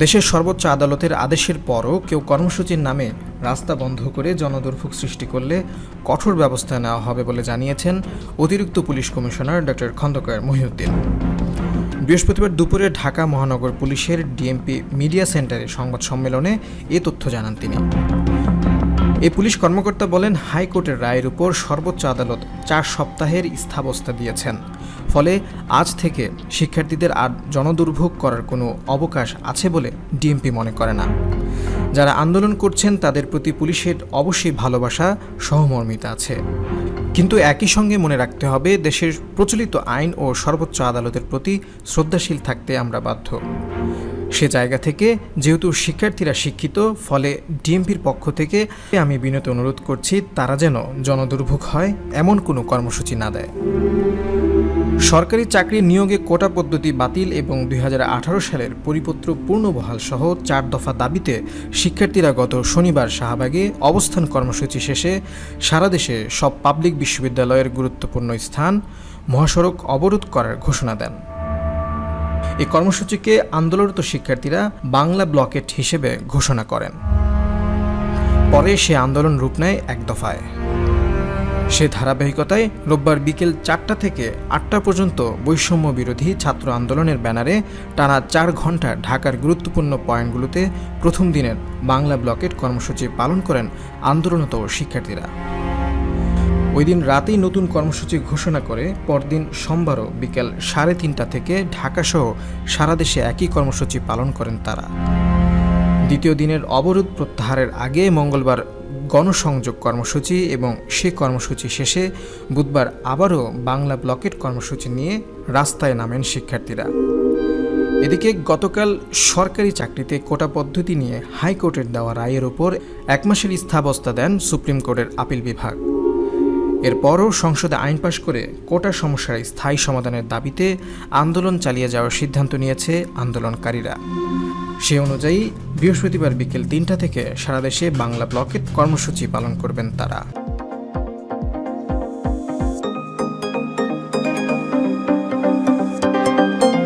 দেশের সর্বোচ্চ আদালতের আদেশের পরও কেউ কর্মসূচির নামে রাস্তা বন্ধ করে জনদুর্ভোগ সৃষ্টি করলে কঠোর ব্যবস্থা নেওয়া হবে বলে জানিয়েছেন অতিরিক্ত police commissioner doctor Khandaker Mohiuddin. বৃহস্পতিবার দুপুরে ঢাকা মহানগর পুলিশের ডিএমপি মিডিয়া সেন্টারে সংবাদ সম্মেলনে এ তথ্য জানান তিনি। এই পুলিশ কর্মকর্তা বলেন, হাইকোর্টের রায়ের উপর সর্বোচ্চ আদালত 4 সপ্তাহের স্থিতাবস্থা দিয়েছেন। ফলে আজ থেকে শিক্ষার্থীদের আর জনদুর্ভোগ করার কোনো অবকাশ আছে বলে ডিএমপি মনে করে না। যারা আন্দোলন করছেন তাদের প্রতি পুলিশের অবশ্যই ভালোবাসা, সহমর্মিতা আছে, কিন্তু একই সঙ্গে মনে রাখতে হবে দেশের প্রচলিত আইন ও সর্বোচ্চ আদালতের প্রতি শ্রদ্ধাশীল থাকতে আমরা বাধ্য। সে জায়গা থেকে যেহেতু শিক্ষার্থীরা শিক্ষিত, ফলে ডিএমপির পক্ষ থেকে আমি বিনীত অনুরোধ করছি তারা যেন জনদুর্ভোগ হয় এমন কোনো কর্মসূচি না দেয়। সরকারি চাকরি নিয়োগে কোটা পদ্ধতি বাতিল এবং 2018 সালের পরিপত্র পূর্ণবহাল সহ 4 দফা দাবিতে শিক্ষার্থীরা গত শনিবার শাহবাগে অবস্থান কর্মসূচি শেষে সারা দেশে সব পাবলিক বিশ্ববিদ্যালয়ের গুরুত্বপূর্ণ স্থান মহাসড়ক অবরোধ করার ঘোষণা দেন। এই কর্মসূচিকে আন্দোলনরত শিক্ষার্থীরা বাংলা ব্লকেট হিসেবে ঘোষণা করেন। পরে সে আন্দোলন রূপ নেয় 1 দফায়। সে ধারাবাহিকতায় রোববার বিকেল 4টা থেকে 8টা পর্যন্ত বৈষম্য বিরোধী ছাত্র আন্দোলনের ব্যানারে টানা 4 ঘণ্টা ঢাকার গুরুত্বপূর্ণ পয়েন্টগুলোতে প্রথম দিনের বাংলা ব্লকেট কর্মসূচি পালন করেন আন্দোলনরত শিক্ষার্থীরা। ওই দিন রাতেই নতুন কর্মসূচি ঘোষণা করে পরদিন সোমবারও বিকেল 3:30 থেকে ঢাকাসহ সারা দেশে একই কর্মসূচি পালন করেন তারা। দ্বিতীয় দিনের অবরোধ প্রত্যাহারের আগে মঙ্গলবার গণসংযোগ কর্মসূচি এবং সে কর্মসূচি শেষে বুধবার আবারও বাংলা ব্লকেট কর্মসূচি নিয়ে রাস্তায় নামেন শিক্ষার্থীরা। এদিকে গতকাল সরকারি চাকরিতে কোটা পদ্ধতি নিয়ে হাইকোর্টের দেওয়া রায়ের ওপর 1 মাসের স্থিতাবস্থা দেন সুপ্রিম কোর্টের আপিল বিভাগ। এরপরও সংসদে আইন পাশ করে কোটা সমস্যার স্থায়ী সমাধানের দাবিতে আন্দোলন চালিয়ে যাওয়ার সিদ্ধান্ত নিয়েছে আন্দোলনকারীরা। সে অনুযায়ী বৃহস্পতিবার বিকেল 3টা থেকে সারা দেশে বাংলা ব্লকেট কর্মসূচি পালন করবেন তারা।